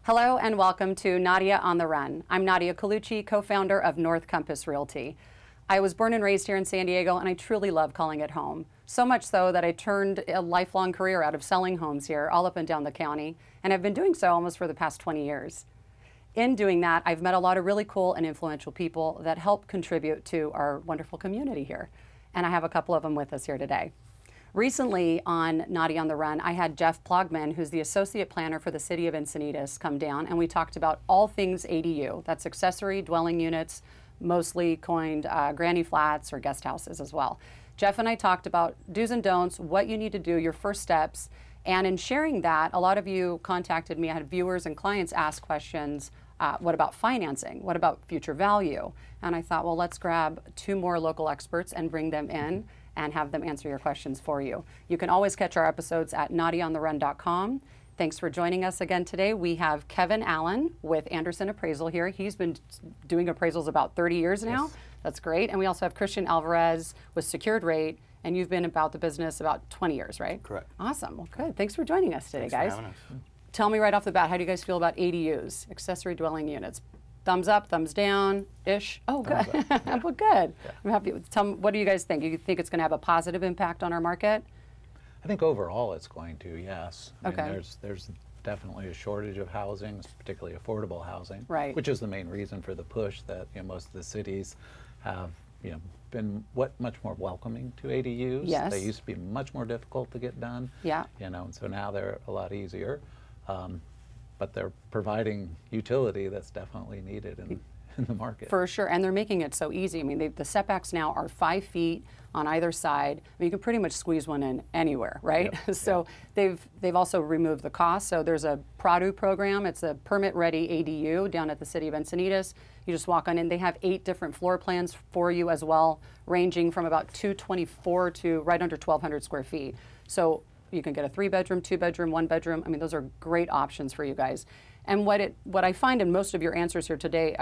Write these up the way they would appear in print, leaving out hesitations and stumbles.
Hello and welcome to Nadia on the Run. I'm Nadia Colucci, co-founder of North Compass Realty. I was born and raised here in San Diego, and I truly love calling it home. So much so that I turned a lifelong career out of selling homes here all up and down the county, and I've been doing so almost for the past 20 years. In doing that, I've met a lot of really cool and influential people that help contribute to our wonderful community here. And I have a couple of them with us here today. Recently on Nadia on the Run, I had Jeff Plogman, who's the associate planner for the city of Encinitas, come down, and we talked about all things ADU. That's accessory dwelling units, mostly coined granny flats or guest houses as well. Jeff and I talked about do's and don'ts, what you need to do, your first steps, and in sharing that, a lot of you contacted me. I had viewers and clients ask questions. What about financing? What about future value? And I thought, well, let's grab two more local experts and bring them in and have them answer your questions for you. You can always catch our episodes at nadiaontherun.com. Thanks for joining us again today. We have Kevin Allin with Anderson Appraisal here. He's been doing appraisals about 30 years now. Yes. That's great. And we also have Christian Alvarez with Secured Rate, and you've been about the business about 20 years, right? Correct. Awesome. Well, good. Thanks for joining us today, guys. Thanks for having us. Tell me right off the bat, how do you guys feel about ADUs, accessory dwelling units? Thumbs up, thumbs down-ish? Oh, good. Yeah. Well, good. Yeah. I'm happy. Tell me, what do you guys think? You think it's going to have a positive impact on our market? I think overall it's going to, yes. I mean, there's definitely a shortage of housing, particularly affordable housing, right, which is the main reason for the push that most of the cities have been much more welcoming to ADUs. Yes. They used to be much more difficult to get done. Yeah. And so now they're a lot easier. But they're providing utility that's definitely needed in the market. For sure, and they're making it so easy. I mean, the setbacks now are 5 feet on either side. I mean, you can pretty much squeeze one in anywhere, right? Yep. So yep. They've also removed the cost. So there's a PRADU program. It's a permit-ready ADU down at the city of Encinitas. You just walk on in. They have 8 different floor plans for you as well, ranging from about 224 to right under 1,200 square feet. So you can get a 3-bedroom, 2-bedroom, 1-bedroom. I mean, those are great options for you guys. And what I find in most of your answers here today,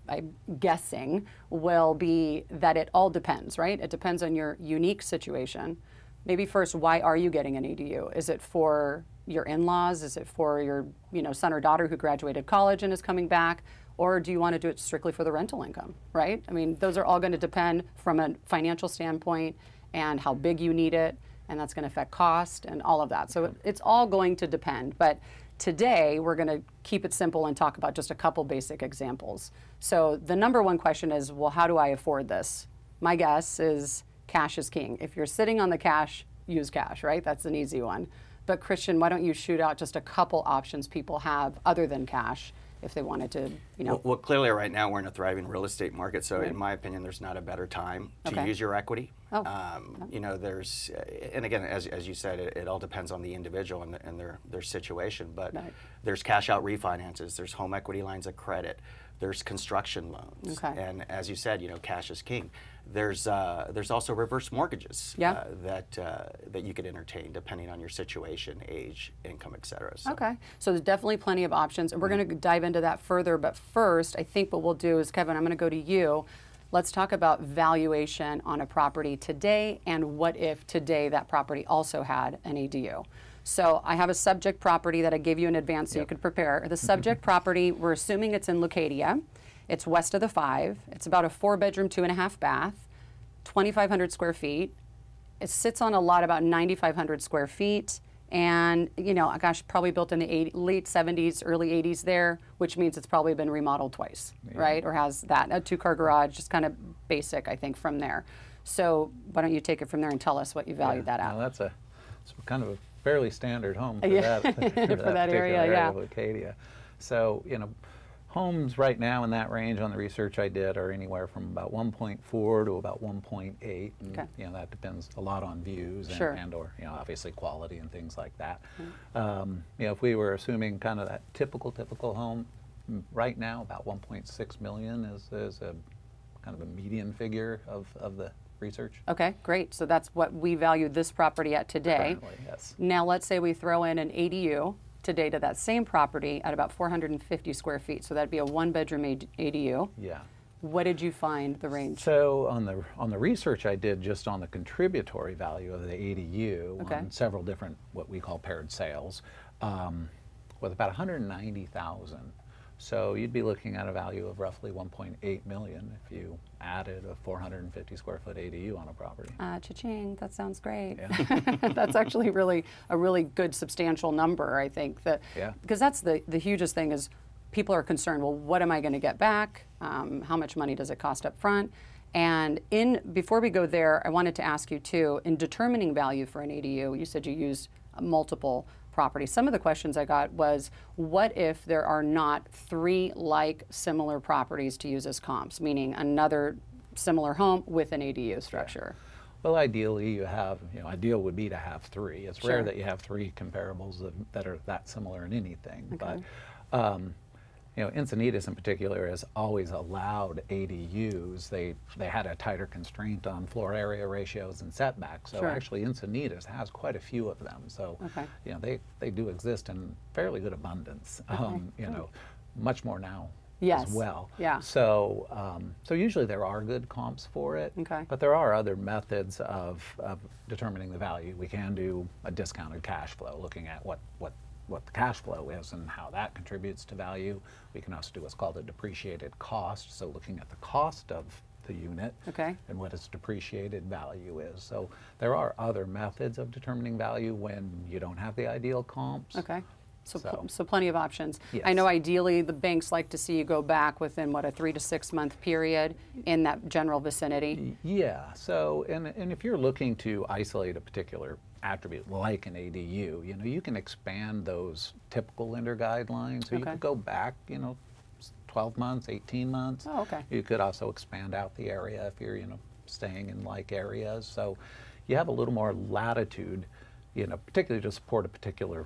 I'm guessing, will be that it all depends, right? It depends on your unique situation. Maybe first, why are you getting an ADU? Is it for your in-laws? Is it for your son or daughter who graduated college and is coming back? Or do you want to do it strictly for the rental income, right? I mean, those are all going to depend from a financial standpoint and how big you need it, and that's going to affect cost and all of that. So it's all going to depend. But today, we're going to keep it simple and talk about just a couple basic examples. So the number one question is, well, how do I afford this? My guess is cash is king. If you're sitting on the cash, use cash, right? That's an easy one. But Christian, why don't you shoot out just a couple options people have other than cash if they wanted to, Well, clearly right now we're in a thriving real estate market, so in my opinion, there's not a better time to use your equity. Oh. There's, and again, as you said, it all depends on the individual and their situation, but there's cash out refinances, there's home equity lines of credit, there's construction loans, and as you said, cash is king. There's also reverse mortgages that you could entertain depending on your situation, age, income, etc. So. Okay, so there's definitely plenty of options, and we're going to dive into that further. But first, I think what we'll do is, Kevin, I'm going to go to you. Let's talk about valuation on a property today, and what if today that property also had an ADU. So I have a subject property that I gave you in advance so you could prepare. The subject property, we're assuming it's in Leucadia. It's west of the 5. It's about a 4-bedroom, 2.5 bath, 2,500 square feet. It sits on a lot about 9,500 square feet. And, gosh, probably built in the late 70s, early 80s there, which means it's probably been remodeled twice, right? Or has that, a 2-car garage, just kind of basic, I think, from there. So why don't you take it from there and tell us what you valued that at? Well, it's kind of a fairly standard home for that, for that area of Leucadia. So, homes right now in that range on the research I did are anywhere from about 1.4 to about 1.8. And, that depends a lot on views and or obviously quality and things like that. If we were assuming kind of that typical home, right now about 1.6 million is a kind of a median figure of the research. Okay, great. So that's what we value this property at today. Currently, yes. Now let's say we throw in an ADU today to that same property at about 450 square feet. So that'd be a 1-bedroom ADU. Yeah. What did you find the range? So on the research I did just on the contributory value of the ADU on several different what we call paired sales, with about 190,000. So you'd be looking at a value of roughly 1.8 million if you added a 450 square foot ADU on a property. Cha-ching, that sounds great. Yeah. That's actually a really good substantial number, I think. Because that's the hugest thing is people are concerned, well, what am I going to get back? How much money does it cost up front? And before we go there, I wanted to ask you too, in determining value for an ADU, you said you used multiple properties. Some of the questions I got was, what if there are not 3 similar properties to use as comps, meaning another similar home with an ADU structure? Yeah. Well, ideally you have, ideal would be to have 3. It's Sure. rare that you have 3 comparables that are that similar in anything. Okay. But Encinitas in particular has always allowed ADUs. They had a tighter constraint on floor area ratios and setbacks. So Sure. actually Encinitas has quite a few of them. So they do exist in fairly good abundance. Much more now as well. Yeah. So so usually there are good comps for it. Okay. But there are other methods of determining the value. We can do a discounted cash flow, looking at what the cash flow is and how that contributes to value. We can also do what's called a depreciated cost, so looking at the cost of the unit and what its depreciated value is. So there are other methods of determining value when you don't have the ideal comps. Okay. So plenty of options. Yes. I know ideally the banks like to see you go back within, what, a 3 to 6 month period in that general vicinity? Yeah. So, and if you're looking to isolate a particular attribute like an ADU, you can expand those typical lender guidelines. So you could go back, 12 months, 18 months. Oh, okay. You could also expand out the area if you're, staying in like areas. So you have a little more latitude, particularly to support a particular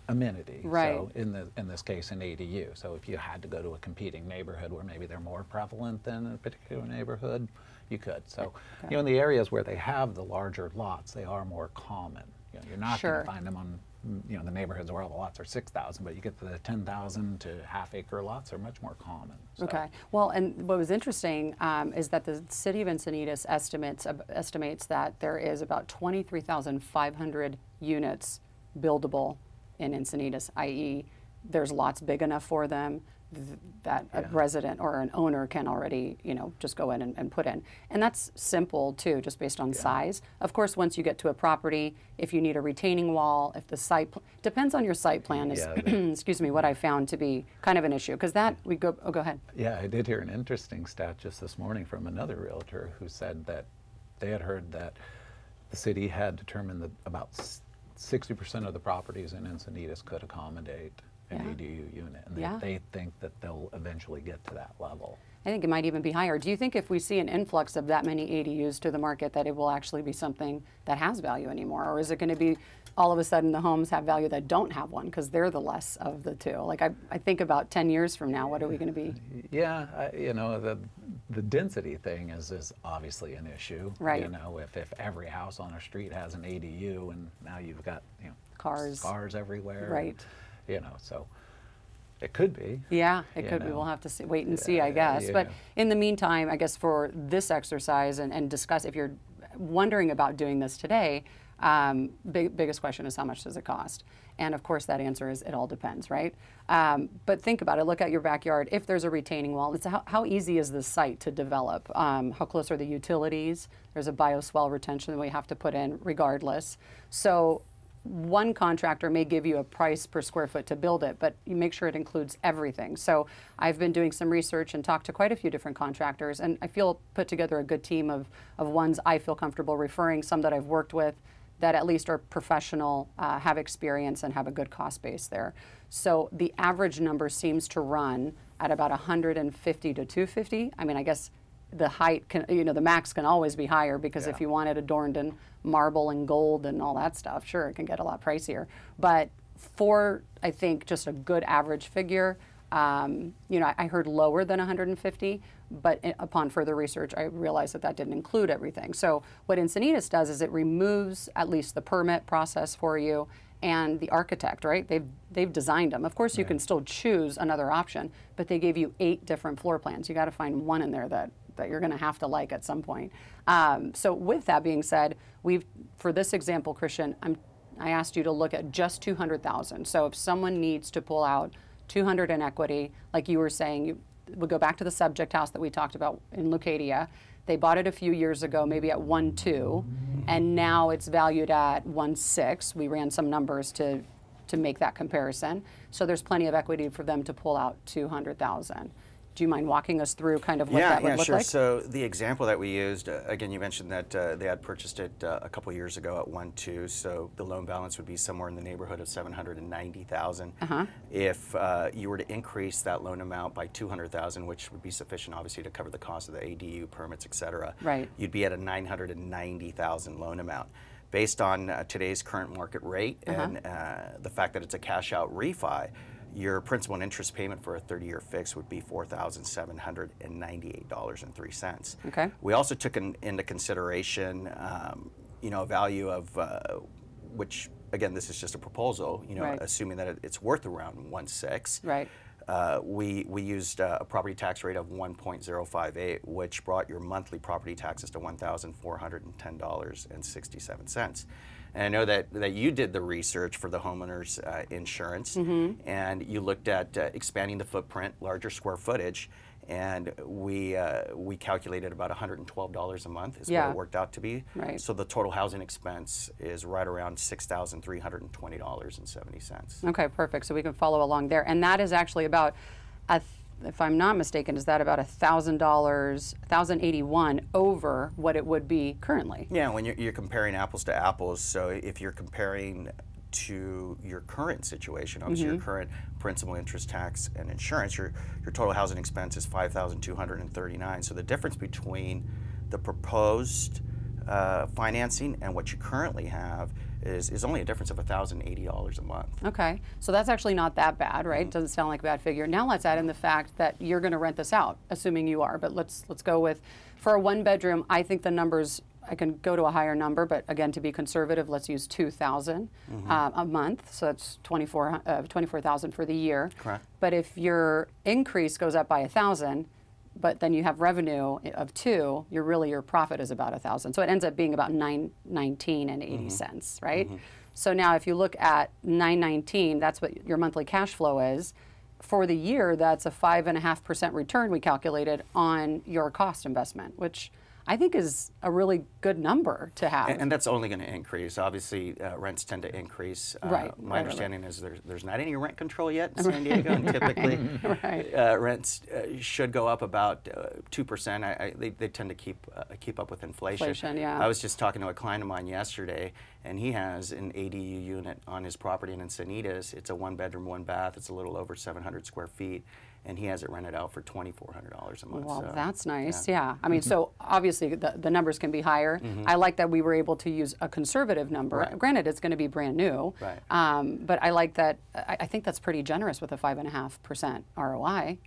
amenity. Right. So in this case, an ADU. So if you had to go to a competing neighborhood where maybe they're more prevalent than a particular neighborhood, you could. So in the areas where they have the larger lots, they are more common. You're not going to find them on the neighborhoods where all the lots are 6,000, but you get to the 10,000 to half-acre lots are much more common. So. Okay. Well, and what was interesting is that the city of Encinitas estimates that there is about 23,500 units buildable in Encinitas, i.e. there's lots big enough for them that a resident or an owner can already, just go in and put in. And that's simple too, just based on size. Of course, once you get to a property, if you need a retaining wall, if the site, depends on your site plan is, excuse me, what I found to be kind of an issue. Because go ahead. Yeah, I did hear an interesting stat just this morning from another realtor who said that they had heard that the city had determined that about 60% of the properties in Encinitas could accommodate an ADU unit, and they think that they'll eventually get to that level. I think it might even be higher. Do you think if we see an influx of that many ADUs to the market that it will actually be something that has value anymore? Or is it going to be all of a sudden the homes have value that don't have one because they're the less of the two? Like I think about 10 years from now, what are we going to be? Yeah, the density thing is obviously an issue. Right. If every house on a street has an ADU and now you've got cars everywhere. Right. So it could be. Yeah, it could be. We'll have to wait and see, I guess. But in the meantime, I guess for this exercise and discuss, if you're wondering about doing this today, biggest question is how much does it cost? And of course that answer is it all depends, right? But think about it. Look at your backyard. If there's a retaining wall, it's how easy is the site to develop? How close are the utilities? There's a bio-swell retention that we have to put in regardless. So one contractor may give you a price per square foot to build it, but you make sure it includes everything. So I've been doing some research and talked to quite a few different contractors, and I feel put together a good team of ones I feel comfortable referring, some that I've worked with that at least are professional, have experience, and have a good cost base there. So the average number seems to run at about 150 to 250. I mean, I guess the height can, the max can always be higher because if you want it adorned in marble and gold and all that stuff, sure, it can get a lot pricier. But for, I think, just a good average figure, I heard lower than 150, but upon further research, I realized that didn't include everything. So what Encinitas does is it removes at least the permit process for you and the architect, right? They've designed them. Of course, you can still choose another option, but they gave you 8 different floor plans. You got to find one in there that you're going to have to like at some point. So with that being said, for this example, Christian, I asked you to look at just 200,000. So if someone needs to pull out 200 in equity, like you were saying, we'll go back to the subject house that we talked about in Leucadia. They bought it a few years ago, maybe at 1.2, and now it's valued at 1.6. We ran some numbers to make that comparison. So there's plenty of equity for them to pull out 200,000. Do you mind walking us through kind of what that would look sure. like? So the example that we used, again, you mentioned that they had purchased it a couple years ago at 1.2, so the loan balance would be somewhere in the neighborhood of 790,000. If you were to increase that loan amount by 200,000, which would be sufficient, obviously, to cover the cost of the ADU permits, et cetera, right, you'd be at a 990,000 loan amount. Based on today's current market rate and the fact that it's a cash-out refi, your principal and interest payment for a 30-year fix would be $4,798.03. Okay. We also took into consideration, you know, a value of, which again, this is just a proposal, you know, right, assuming that it's worth around 1.6. Right. We used a property tax rate of 1.058, which brought your monthly property taxes to $1,410.67. And I know that you did the research for the homeowner's insurance, and you looked at expanding the footprint, larger square footage, and we calculated about $112 a month is what it worked out to be. Right. So the total housing expense is right around $6,320.70. Okay, perfect. So we can follow along there. And that is actually about, if I'm not mistaken, is that about $1,000, $1,081 over what it would be currently? Yeah, when you're comparing apples to apples, so if you're comparing to your current situation, obviously your current principal, interest, tax, and insurance, your total housing expense is $5,239. So the difference between the proposed financing and what you currently have is only a difference of $1,080 a month. Okay, so that's actually not that bad, right? Doesn't sound like a bad figure. Now let's add in the fact that you're going to rent this out, assuming you are. But let's go with, for a one bedroom, I think the numbers, I can go to a higher number, but again, to be conservative, let's use $2,000 a month. So that's $24,000 for the year. Correct. But if your increase goes up by $1,000, but then you have revenue of $2,000, your profit is about $1,000. So it ends up being about $919.80, right? So now if you look at $919, that's what your monthly cash flow is. For the year, that's a 5.5% return we calculated on your cost investment, which I think is a really good number to have. And that's only going to increase. Obviously, rents tend to increase. My understanding is there's not any rent control yet in San Diego, and typically rents should go up about 2%. They tend to keep up with inflation. I was just talking to a client of mine yesterday, and he has an ADU unit on his property in Encinitas. It's a one bedroom, one bath. It's a little over 700 square feet. And he has it rented out for $2,400 a month. Well, so, that's nice, yeah. I mean, so obviously the numbers can be higher. I like that we were able to use a conservative number. Right. Granted, it's going to be brand new, right. But I like that. I think that's pretty generous with a 5.5% ROI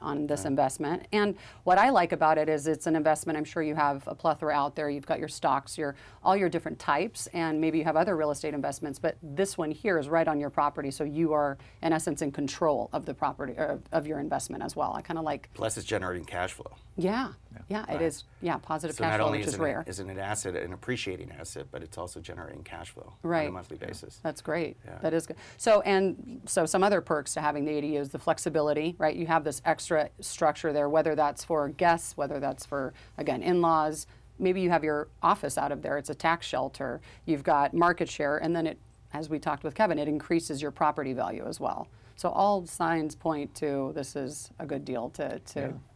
on this investment. And what I like about it is it's an investment. I'm sure you have a plethora out there. You've got your stocks, all your different types, and maybe you have other real estate investments, but this one here is right on your property, so you are, in essence, in control of the property, of your investment as well. I kind of like. Plus, it's generating cash flow. Yeah, it is. Yeah, positive cash flow, which is rare. Isn't an asset, an appreciating asset, but it's also generating cash flow on a monthly basis. That's great. Yeah. That is good. So some other perks to having the ADU is the flexibility, right? You have this extra structure there, whether that's for guests, whether that's for, again, in-laws. Maybe you have your office out of there. It's a tax shelter. You've got market share, and then as we talked with Kevin, it increases your property value as well. So all signs point to this is a good deal to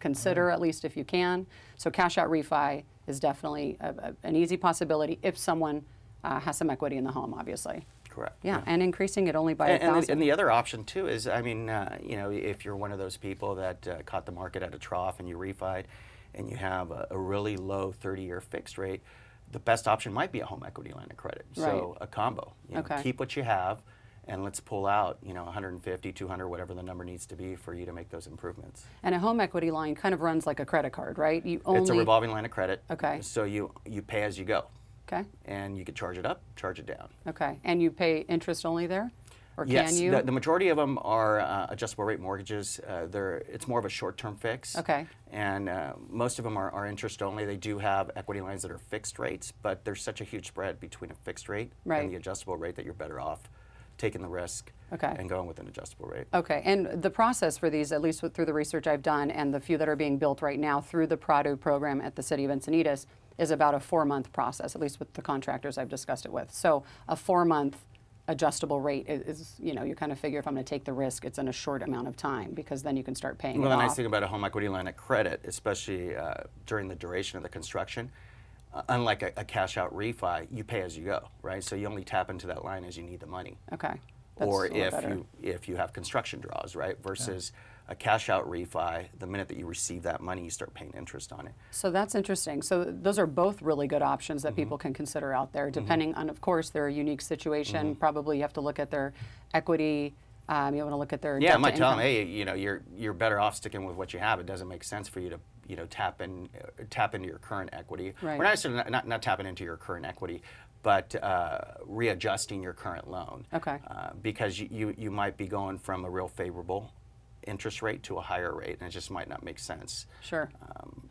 consider, at least if you can. So cash out refi is definitely an easy possibility if someone has some equity in the home, obviously. Correct. Yeah, and increasing it only by $1,000. And the other option too is, I mean, you know, if you're one of those people that caught the market at a trough and you refied, and you have a really low 30-year fixed rate, the best option might be a home equity line of credit. So a combo. You know, keep what you have, and let's pull out, you know, 150, 200, whatever the number needs to be for you to make those improvements. And a home equity line kind of runs like a credit card, right? It's a revolving line of credit. Okay. So you pay as you go. Okay. And you could charge it up, charge it down. Okay. And you pay interest only there? Or yes, can you? The majority of them are adjustable rate mortgages. It's more of a short-term fix. Okay. And most of them are interest only. They do have equity lines that are fixed rates, but there's such a huge spread between a fixed rate and the adjustable rate that you're better off taking the risk and going with an adjustable rate. Okay, and the process for these, at least through the research I've done and the few that are being built right now through the PRADU program at the City of Encinitas, is about a 4-month process, at least with the contractors I've discussed it with. So a 4-month adjustable rate is, you know, you kind of figure if I'm going to take the risk, it's in a short amount of time, because then you can start paying it off. Well, the nice thing about a home equity line of credit, especially during the duration of the construction, unlike a cash out refi, you pay as you go, right? So you only tap into that line as you need the money. Okay. Or if you have construction draws, right? Versus a cash out refi, the minute that you receive that money, you start paying interest on it. So that's interesting. So those are both really good options that people can consider out there, depending on, of course, their unique situation. Probably you have to look at their equity. You want to look at their I might tell them, hey, you know, you're better off sticking with what you have. It doesn't make sense for you to, you know, tap into your current equity. Right. We're not necessarily not tapping into your current equity, but readjusting your current loan. Okay. Because you might be going from a real favorable interest rate to a higher rate, and it just might not make sense. Sure.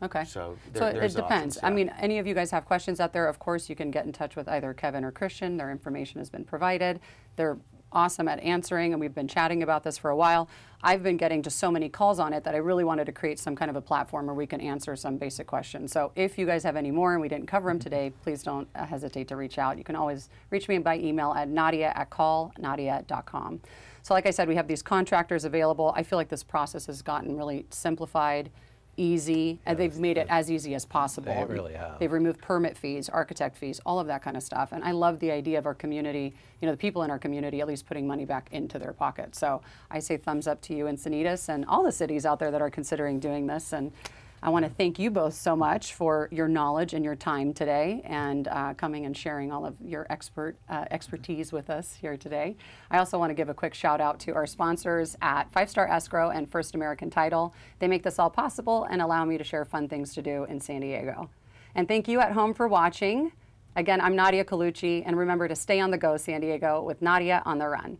Okay. So it depends. Options, I mean, any of you guys have questions out there, of course, you can get in touch with either Kevin or Christian. Their information has been provided. They're awesome at answering, and we've been chatting about this for a while. I've been getting just so many calls on it that I really wanted to create some kind of a platform where we can answer some basic questions. So if you guys have any more and we didn't cover them today, please don't hesitate to reach out. You can always reach me by email at nadia@callnadia.com. So like I said, we have these contractors available. I feel like this process has gotten really simplified, easy, and they've made it as easy as possible. They really have. They've removed permit fees, architect fees, all of that kind of stuff. And I love the idea of our community, you know, the people in our community at least putting money back into their pocket. So I say thumbs up to you, Encinitas, and all the cities out there that are considering doing this. And I want to thank you both so much for your knowledge and your time today, and coming and sharing all of your expertise with us here today. I also want to give a quick shout out to our sponsors at 5 Star Escrow and First American Title. They make this all possible and allow me to share fun things to do in San Diego. And thank you at home for watching. Again, I'm Nadia Colucci, and remember to stay on the go, San Diego, with Nadia on the Run.